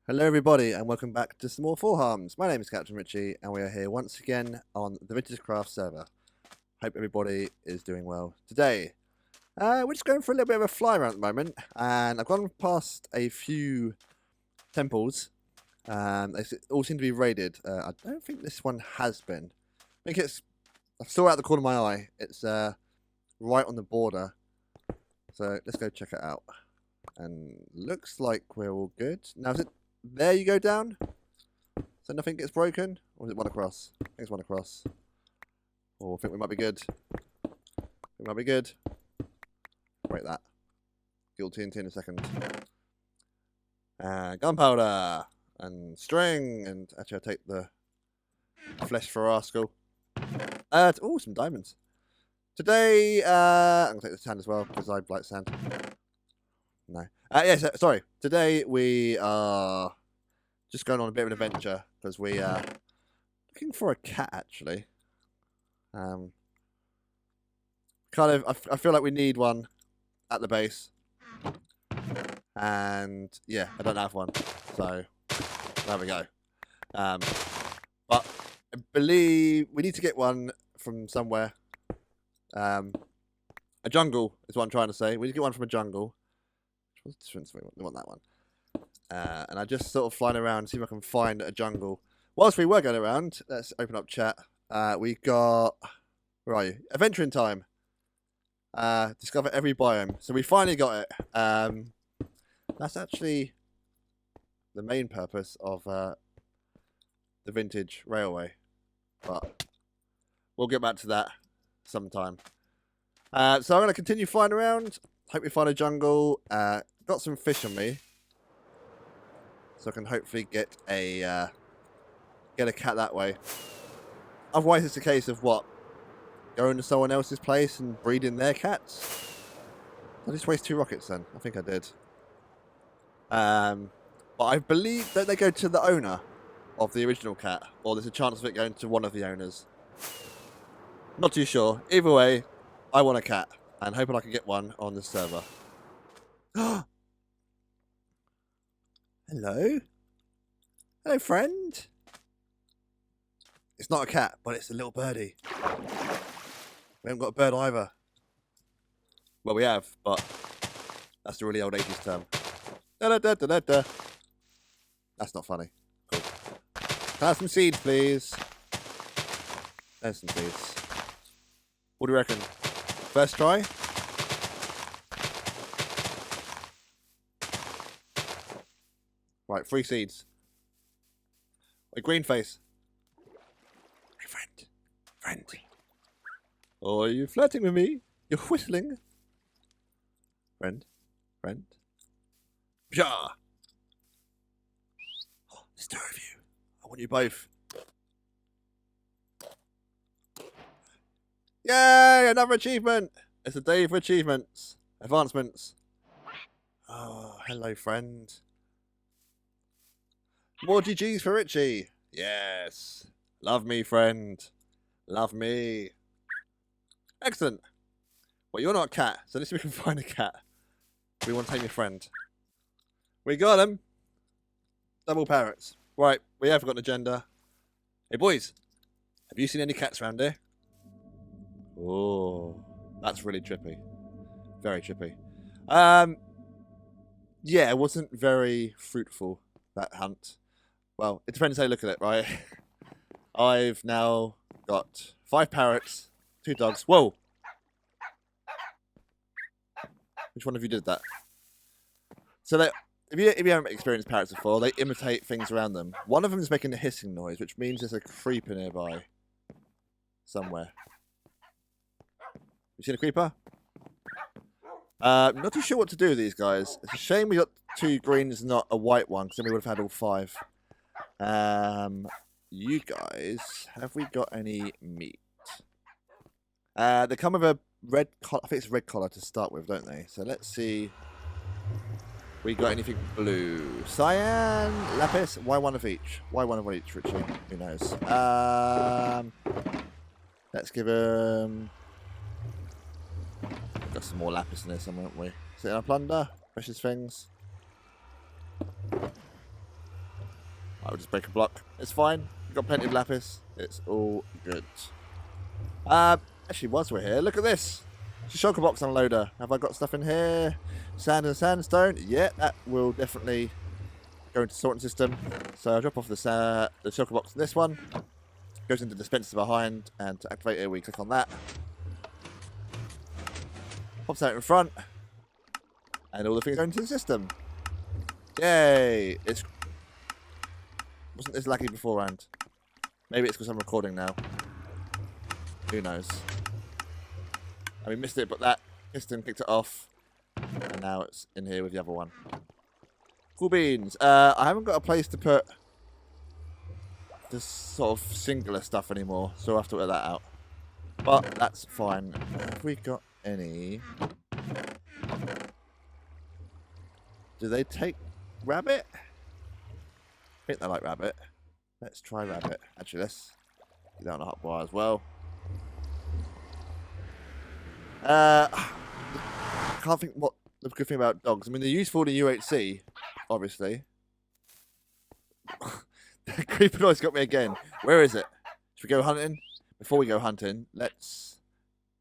Hello everybody and welcome back to some more Four Harms. My name is Captain Richie and we are here once again on the VintageCraft server. Hope everybody is doing well today. We're just going for a little bit of a fly around at the moment and I've gone past a few temples. They all seem to be raided. I don't think this one has been. I think I saw it out the corner of my eye. It's right on the border. So let's go check it out. And looks like we're all good. Now is it there you go down? So nothing gets broken? Or is it one across? I think it's one across. Oh, I think we might be good. We might be good. Break that. Guilty in a second. Gunpowder! And string! And actually I'll take the flesh for our skull. Oh, some diamonds. Today, I'm going to take the sand as well, because I like sand. No. Yes, sorry. Today we are just going on a bit of an adventure because we are looking for a cat. Actually, I feel like we need one at the base, and yeah, I don't have one, so there we go. But I believe we need to get one from somewhere. A jungle is what I'm trying to say. We need to get one from a jungle. What's the difference? We want that one. And I just sort of flying around, see if I can find a jungle. Whilst we were going around, let's open up chat. We got, where are you? Adventuring time. Discover every biome. So we finally got it. That's actually the main purpose of the vintage railway. But we'll get back to that sometime. So I'm going to continue flying around. Hope we find a jungle. Got some fish on me, so I can hopefully get a cat that way. Otherwise, it's a case of what, going to someone else's place and breeding their cats. I just waste 2 rockets then. I think I did. But I believe that they go to the owner of the original cat, or there's a chance of it going to one of the owners. Not too sure. Either way, I want a cat, and hoping I can get one on this server. Hello? Hello, friend? It's not a cat, but it's a little birdie. We haven't got a bird either. Well, we have, but that's the really old 80s term. Da-da-da-da-da-da. That's not funny. Cool. Can I have some seeds, please? There's some seeds. What do you reckon? First try? Right, 3 seeds. A green face. Hey, friend. Friend. Oh, are you flirting with me? You're whistling. Friend. Friend. Pshaw. Oh, there's 2 of you. I want you both. Yay! Another achievement! It's a day for achievements. Advancements. Oh, hello, friend. More GGs for Richie. Yes. Love me, friend. Love me. Excellent. Well, you're not a cat, so let's see if we can find a cat. We want to take your friend. We got him. Double parrots. Right, we have got an agenda. Hey, boys. Have you seen any cats around here? Oh, that's really trippy. Very trippy. Yeah, it wasn't very fruitful, that hunt. Well, it depends how you look at it, right? I've now got 5 parrots, 2 dogs. Whoa! Which one of you did that? So if you haven't experienced parrots before, they imitate things around them. One of them is making a hissing noise, which means there's a creeper nearby. Somewhere. You seen a creeper? Not too sure what to do with these guys. It's a shame we got 2 greens, not a white one, because then we would have had all 5. You guys, have we got any meat? They come with a red collar. I think it's red collar to start with, don't they? So let's see. We got anything blue? Cyan, lapis. Why one of each? Why one of each, Richie? Who knows? Let's give him. Got some more lapis in there somewhere, haven't we? Is it in our plunder? Precious things. I'll just break a block. It's fine. We've got plenty of lapis. It's all good. Actually, whilst we're here, look at this. It's a shulker box unloader. Have I got stuff in here? Sand and sandstone. Yeah, that will definitely go into the sorting system. So I'll drop off the shulker box in this one. Goes into the dispenser behind, and to activate it, we click on that. Pops out in front, and all the things go into the system. Yay! Wasn't this laggy beforehand? Maybe it's because I'm recording now. Who knows? And we missed it, but that piston kicked it off, and now it's in here with the other one. Cool beans. I haven't got a place to put this sort of singular stuff anymore, so I'll have to work that out. But that's fine. Have we got any? Do they take rabbit? I think they like rabbit. Let's try rabbit. Actually, let's get that on a hot bar as well. I can't think what the good thing about dogs. I mean, they're useful in UHC, obviously. The creeper noise got me again. Where is it? Should we go hunting? Before we go hunting, let's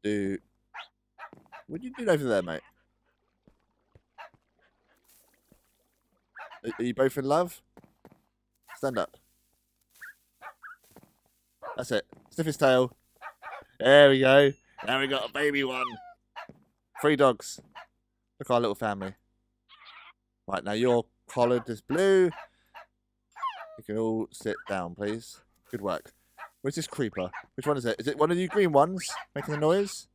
do... What are you doing over there, mate? Are you both in love? Stand up. That's it. Sniff his tail. There we go. Now we got a baby one. 3 dogs. Look at our little family. Right, now your collared is blue. You can all sit down, please. Good work. Where's this creeper? Which one is it? Is it one of you green ones making a noise?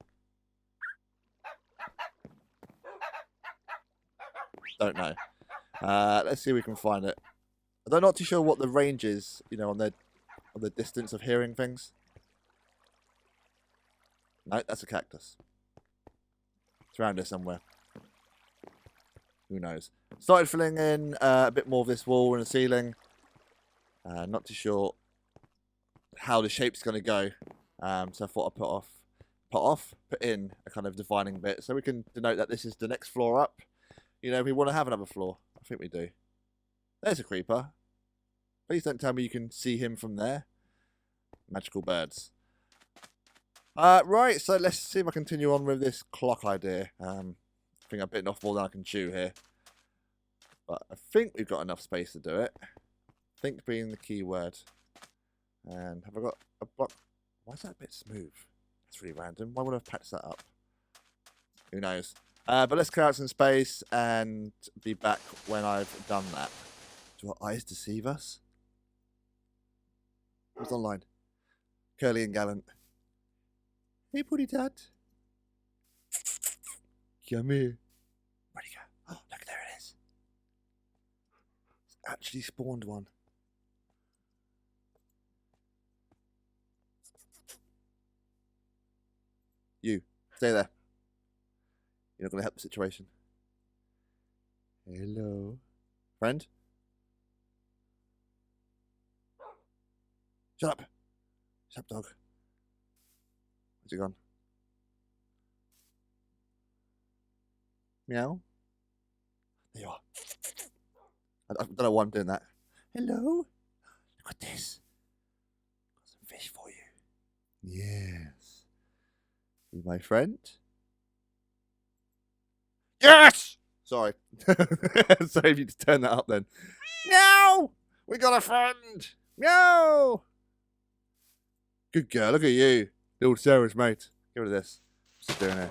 Don't know. Let's see if we can find it. I'm not too sure what the range is, you know, on the distance of hearing things. No, that's a cactus. It's around here somewhere. Who knows? Started filling in a bit more of this wall and the ceiling. Not too sure how the shape's going to go. So I thought I'd put in a kind of defining bit so we can denote that this is the next floor up. You know, we want to have another floor. I think we do. There's a creeper. Please don't tell me you can see him from there. Magical birds. Right, so let's see if I continue on with this clock idea. I think I've bitten off more than I can chew here. But I think we've got enough space to do it. Think being the key word. And have I got a block? Why is that a bit smooth? That's really random. Why would I have patched that up? Who knows? But let's clear out some space and be back when I've done that. Do our eyes deceive us? What's online? Curly and Gallant. Hey, Putty Tat. Come here. Where'd he go? Oh, look, there it is. It's actually spawned one. You, stay there. You're not going to help the situation. Hello. Friend? Shut up. Shut up, dog. Where's he gone? Meow. There you are. I don't know why I'm doing that. Hello. Look at this. Got some fish for you. Yes. You my friend? Yes! Sorry. Sorry if you just turn that up then. Meow! We got a friend! Meow! Good girl, look at you. Little Sarah's mate. Give her this. What's she doing here?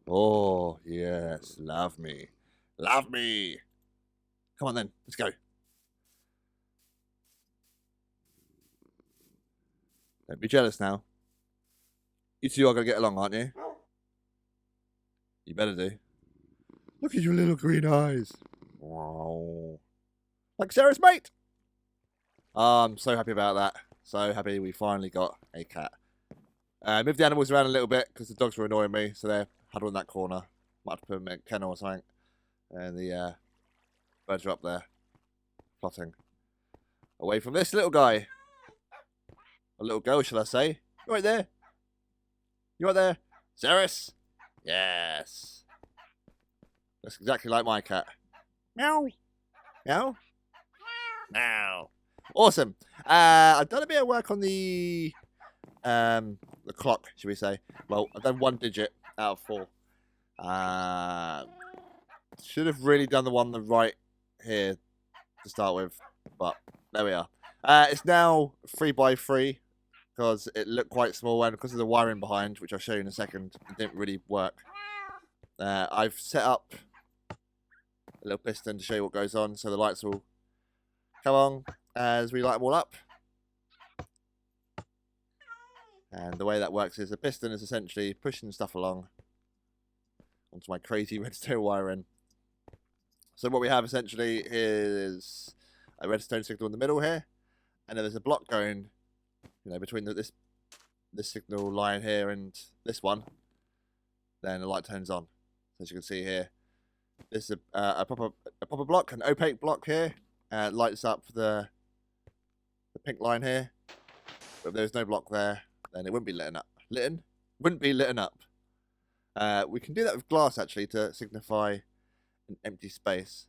Oh, yes. Love me. Love me. Come on then. Let's go. Don't be jealous now. You two are going to get along, aren't you? You better do. Look at your little green eyes. Wow. Like Sarah's mate. Oh, I'm so happy about that. So happy we finally got a cat. Moved the animals around a little bit because the dogs were annoying me. So they're huddled in that corner. Might have to put them in a kennel or something. And the birds are up there. Plotting. Away from this little guy. A little girl, shall I say. You right there. You right there. Ceres. Yes. That's exactly like my cat. Meow. Meow. now. Awesome. I've done a bit of work on the clock, should we say. Well, I've done 1 digit out of 4. Should have really done the one on the right here to start with, but there we are. It's now 3x3 because it looked quite small, and because of the wiring behind, which I'll show you in a second, it didn't really work. I've set up a little piston to show you what goes on, so the lights will come on as we light them all up. And the way that works is the piston is essentially pushing stuff along onto my crazy redstone wiring. So what we have essentially is a redstone signal in the middle here, and then there's a block going, between this signal line here and this one. Then the light turns on. So as you can see here, this is a proper block, an opaque block here. Lights up the pink line here. But if there's no block there, then it wouldn't be lit up. Wouldn't be lit up. We can do that with glass actually to signify an empty space.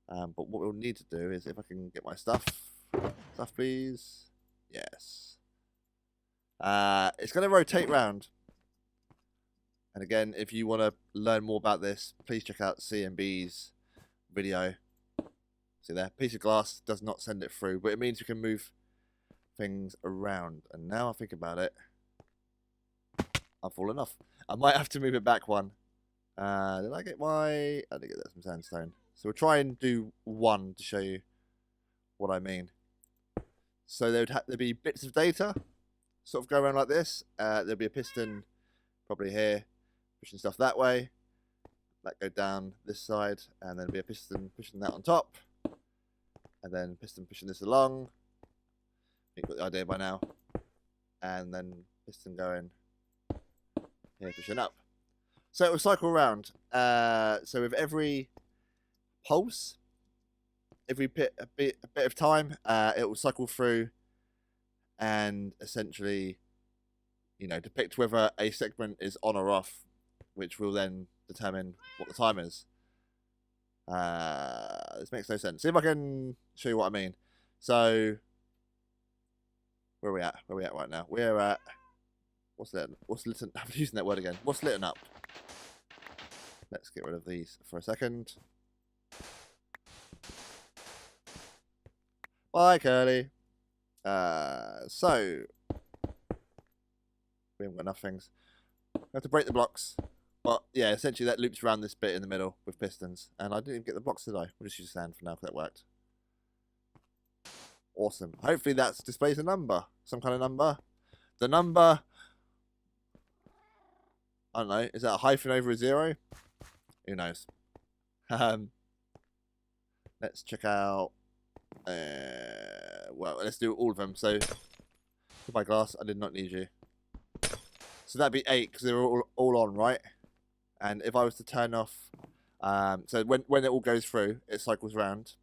But what we'll need to do is, if I can get my stuff please. Yes. It's going to rotate round. And again, if you want to learn more about this, please check out CMB's video. See there, piece of glass does not send it through, but it means you can move things around. And now I think about it, I've fallen off. I might have to move it back one. Did I get my... I did get some sandstone. So we'll try and do 1 to show you what I mean. So there'd be bits of data sort of go around like this. There'd be a piston probably here, pushing stuff that way. That go down this side, and then there'd be a piston pushing that on top. And then piston pushing this along. You've got the idea by now. And then piston going here, pushing up. So it will cycle around. So with every pulse, every bit of time, it will cycle through and essentially, depict whether a segment is on or off, which will then determine what the time is. This makes no sense. See if I can show you what I mean. So, where are we at? Where are we at right now? We're at... What's lit? I'm using that word again. What's lit up? Let's get rid of these for a second. Bye, Curly. So we haven't got enough things. We have to break the blocks. But yeah, essentially that loops around this bit in the middle with pistons. And I didn't even get the blocks, did I? We'll just use sand for now because that worked. Awesome. Hopefully that displays a number. Some kind of number. The number... I don't know. Is that a hyphen over a 0? Who knows? Let's check out... well, let's do all of them. So, goodbye glass. I did not need you. So that'd be 8 because they're all on, right? And if I was to turn off... so when it all goes through, it cycles round.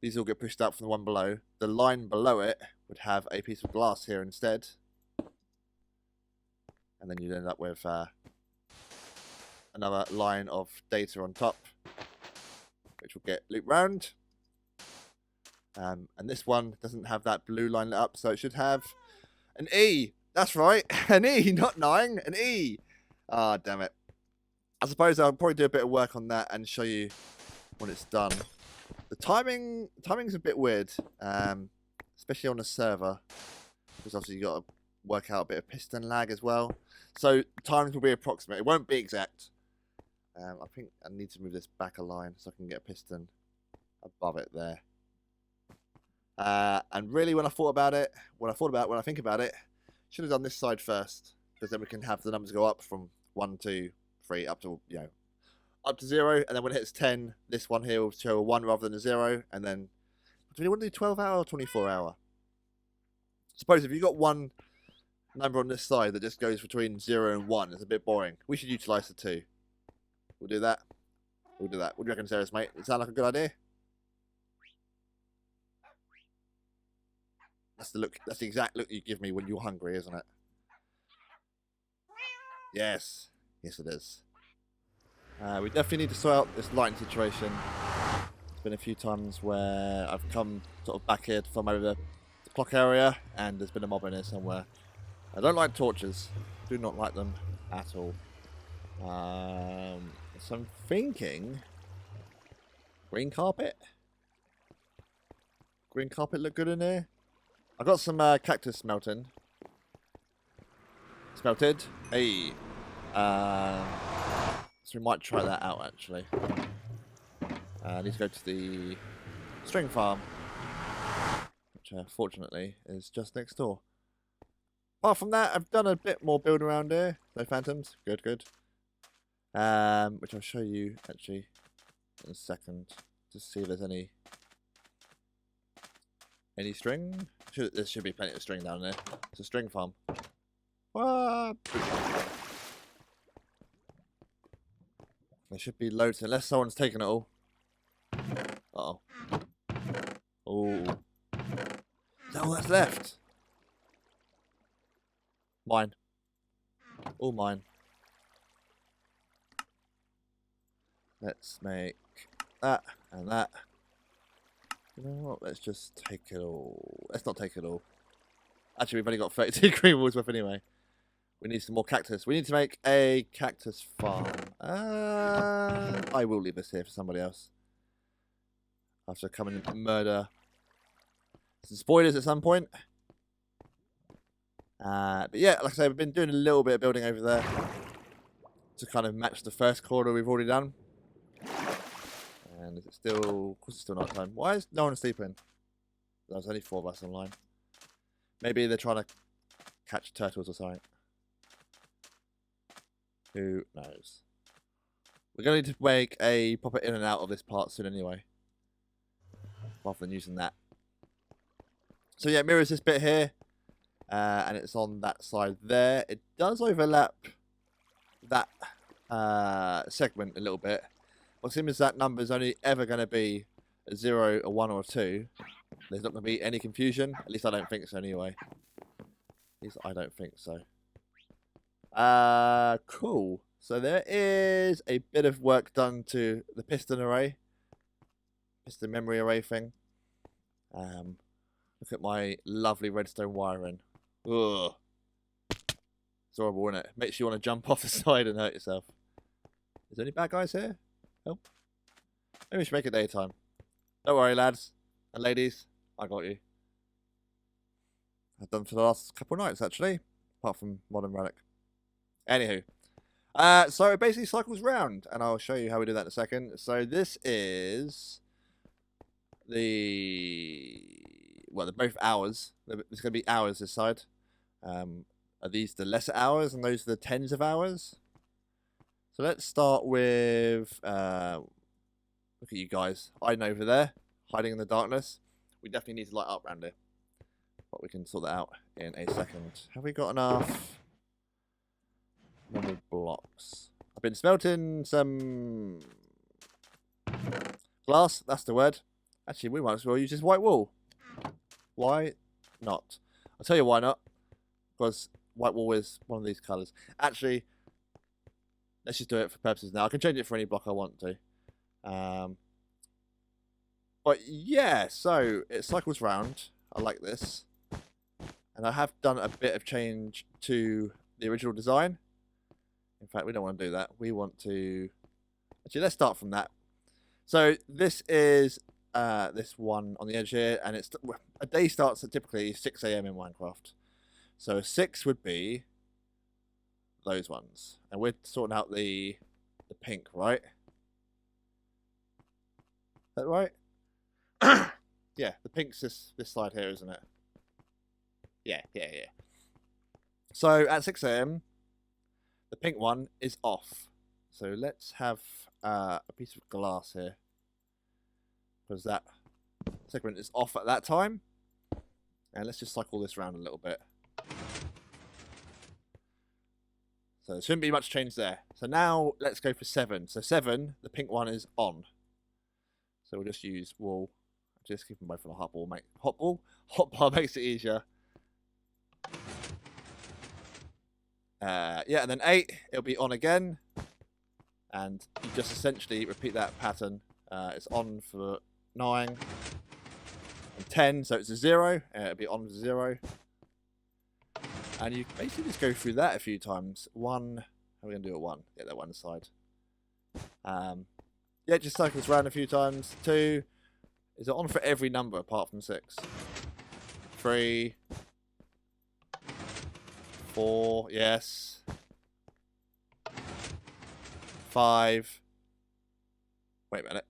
These all get pushed up from the one below. The line below it would have a piece of glass here instead. And then you'd end up with another line of data on top, which will get looped round. And this one doesn't have that blue line lit up, so it should have an E. That's right, an E, not 9, an E. Ah, damn it. I suppose I'll probably do a bit of work on that and show you when it's done. The timing's a bit weird, especially on a server, because obviously you've got to work out a bit of piston lag as well. So times will be approximate. It won't be exact. I think I need to move this back a line so I can get a piston above it there. And really, when I think about it, should have done this side first, because then we can have the numbers go up from 1, 2, 3 up to up to 0, and then when it hits 10, this one here will show a 1 rather than a 0, and then do you want to do 12 hour or 24 hour? Suppose if you've got one number on this side that just goes between 0 and 1, it's a bit boring. We should utilise the 2. We'll do that. We'll do that. What do you reckon, Sarah's mate? Does that sound like a good idea? That's the look. That's the exact look you give me when you're hungry, isn't it? Yes. Yes, it is. We definitely need to sort out this lighting situation. There's been a few times where I've come sort of back here from over the clock area, and there's been a mob in here somewhere. I don't like torches. Do not like them at all. So I'm thinking green carpet. Green carpet look good in here. I got some cactus smelting. Smelted. Hey. So we might try that out actually. I need to go to the string farm, which fortunately is just next door. Apart from that, I've done a bit more build around here. No phantoms. Good, good. Which I'll show you actually in a second to see if there's any string. There should be plenty of string down there. It's a string farm. What? There should be loads unless someone's taken it all. Uh-oh. Oh. Is that all that's left? Mine. All mine. Let's make that and that. You know what? Let's just take it all. Let's not take it all. Actually, we've only got 32 green walls worth anyway. We need some more cactus. We need to make a cactus farm. I will leave this here for somebody else. I have to come and murder some spoilers at some point. But yeah, like I say, we've been doing a little bit of building over there to kind of match the first corridor we've already done. And is it still? Of course, it's still night time. Why is no one sleeping? There's only 4 of us online. Maybe they're trying to catch turtles or something. Who knows? We're going to need to make a proper in and out of this part soon anyway, rather than using that. So yeah, mirrors this bit here, and it's on that side there. It does overlap that segment a little bit. Well, seeing as that number is only ever going to be a 0, a 1, or a 2, there's not going to be any confusion. At least I don't think so anyway. At least I don't think so. Cool. So there is a bit of work done to the piston array. Piston memory array thing. Look at my lovely redstone wiring. Ugh. It's horrible, isn't it? Makes you want to jump off the side and hurt yourself. Is there any bad guys here? Help. Maybe we should make it daytime. Don't worry, lads and ladies. I got you. I've done for the last couple of nights, actually. Apart from Modern Relic. Anywho. So it basically cycles round. And I'll show you how we do that in a second. So this is well, they're both hours. There's going to be hours this side. Are these the lesser hours and those are the tens of hours? So let's start with, look at you guys, hiding over there, hiding in the darkness. We definitely need to light up around here, but we can sort that out in a second. Have we got enough normal blocks? I've been smelting some glass, that's the word. Actually, we might as well use this white wool. Why not? I'll tell you why not, because white wool is one of these colours. Actually, let's just do it for purposes now. I can change it for any block I want to. But yeah, so it cycles round. I like this. And I have done a bit of change to the original design. In fact, we don't want to do that. We want to... Actually, let's start from that. So this is this one on the edge here. And it's a day starts at typically 6 AM in Minecraft. So 6 would be those ones. And we're sorting out the pink, right? Is that right? Yeah, the pink's this side here, isn't it? Yeah. So at 6 AM, the pink one is off. So let's have a piece of glass here, because that segment is off at that time. And let's just cycle this around a little bit. So there shouldn't be much change there. So now let's go for 7. So 7, the pink one is on. So we'll just use wool. Just keep them both on a hot ball. Hot bar makes it easier. Yeah, and then 8, it'll be on again. And you just essentially repeat that pattern. It's on for 9, and 10. So it's a 0. It'll be on 0. And you basically just go through that a few times. 1, how are we going to do it? 1? Get that one aside. Yeah, just cycles around a few times. 2, is it on for every number apart from 6? 3, 4, yes. 5. Wait a minute.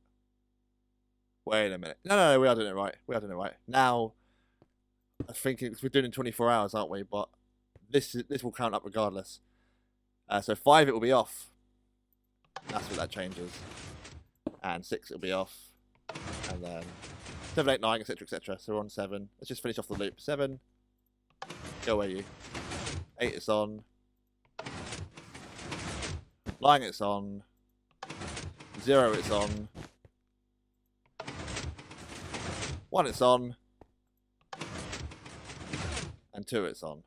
Wait a minute. No, we are doing it right. We are doing it right. Now, I think we're doing it in 24 hours, aren't we? But this will count up regardless. So 5, it will be off. That's what that changes. And 6, it'll be off. And then 7, 8, 9, etc, etc. So we're on 7. Let's just finish off the loop. 7. Go away, you. 8, it's on. 9, it's on. 0, it's on. 1, it's on. And 2, it's on.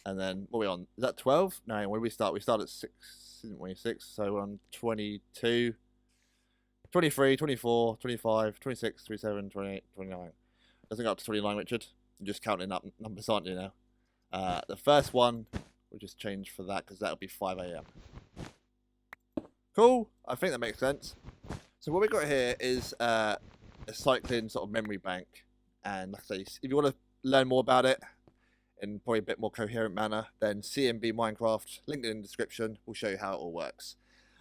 And then, what are we on? Is that 12? No, where did we start? We started at 6, didn't we? 6, so we're on 22. 23, 24, 25, 26, 27, 28, 29. Doesn't go up to 29, Richard. You're just counting up numbers, aren't you now? The first one, we'll just change for that because that'll be 5 AM. Cool. I think that makes sense. So what we've got here is a cycling sort of memory bank. And like I say, if you want to learn more about it in probably a bit more coherent manner, then CMB Minecraft, linked in the description, will show you how it all works.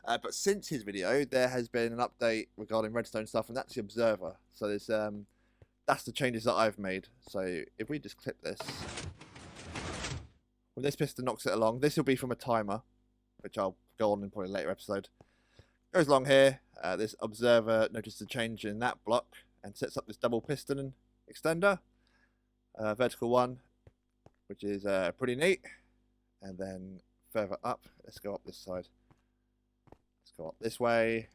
But since his video, there has been an update regarding redstone stuff, and that's the observer. So there's that's the changes that I've made. So if we just clip this, when this piston knocks it along, this will be from a timer, which I'll go on in probably a later episode. Goes along here. This observer notices a change in that block and sets up this double piston extender, vertical one, which is pretty neat. And then further up, let's go up this side. Let's go up this way.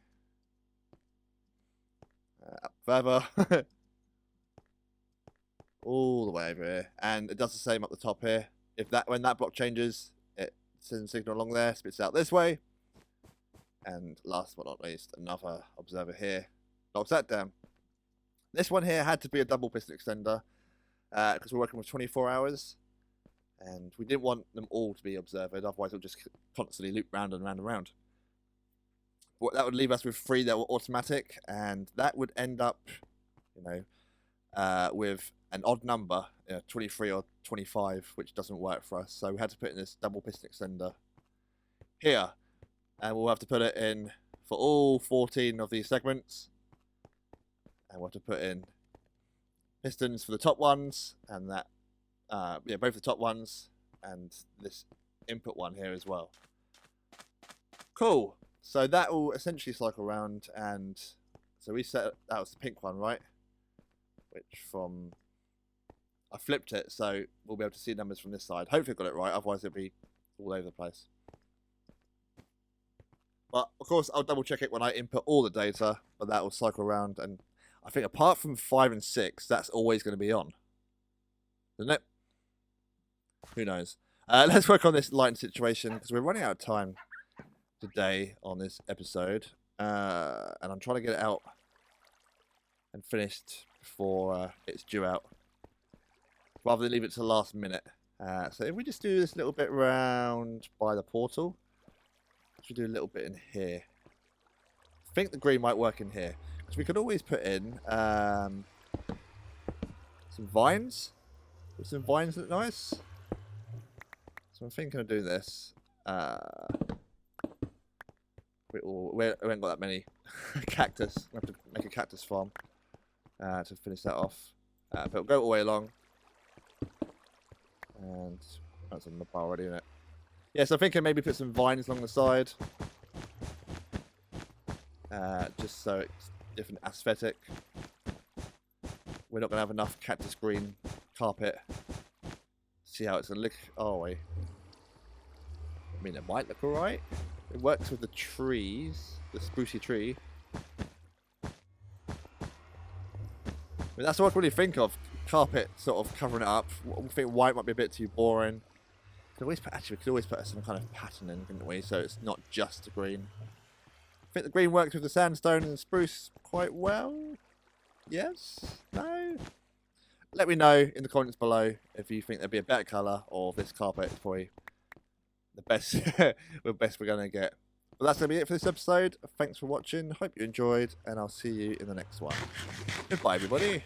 Up further. All the way over here. And it does the same up the top here. When that block changes, it sends a signal along there, spits out this way. And last but not least, another observer here knocks that down. This one here had to be a double piston extender because we're working with 24 hours. And we didn't want them all to be observed, otherwise it'll just constantly loop round and round and round. But that would leave us with 3 that were automatic, and that would end up, you know, with an odd number, 23 or 25, which doesn't work for us. So we had to put in this double piston extender here, and we'll have to put it in for all 14 of these segments, and we'll have to put in pistons for the top ones, and that. Yeah, both the top ones and this input one here as well. Cool. So that will essentially cycle around, and so we set that was the pink one, right? Which I flipped it, so we'll be able to see numbers from this side. Hopefully I got it right, otherwise it'll be all over the place. But of course I'll double check it when I input all the data, but that will cycle around, and I think apart from 5 and 6, that's always going to be on. Isn't it? Who knows? Let's work on this lighting situation because we're running out of time today on this episode, and I'm trying to get it out and finished before it's due out, rather than leave it to the last minute. So if we just do this little bit round by the portal, should do a little bit in here. I think the green might work in here because we could always put in some vines. Would some vines look nice? So I'm thinking of doing this. We haven't got that many cactus. We have to make a cactus farm to finish that off. But we'll go all the way along. And that's on the bar already, isn't it? Yeah, so I'm thinking maybe put some vines along the side. Just so it's different aesthetic. We're not going to have enough cactus green carpet. See how it's going to look. Oh, wait. I mean, it might look alright. It works with the trees, the sprucey tree. I mean, that's what I really think of. Carpet sort of covering it up. I think white might be a bit too boring. We could always put some kind of pattern in, couldn't we? So it's not just green. I think the green works with the sandstone and the spruce quite well. Yes? No? Let me know in the comments below if you think there'd be a better colour or if this carpet is probably the best, the best we're going to get. But that's going to be it for this episode. Thanks for watching. Hope you enjoyed, and I'll see you in the next one. Goodbye, everybody.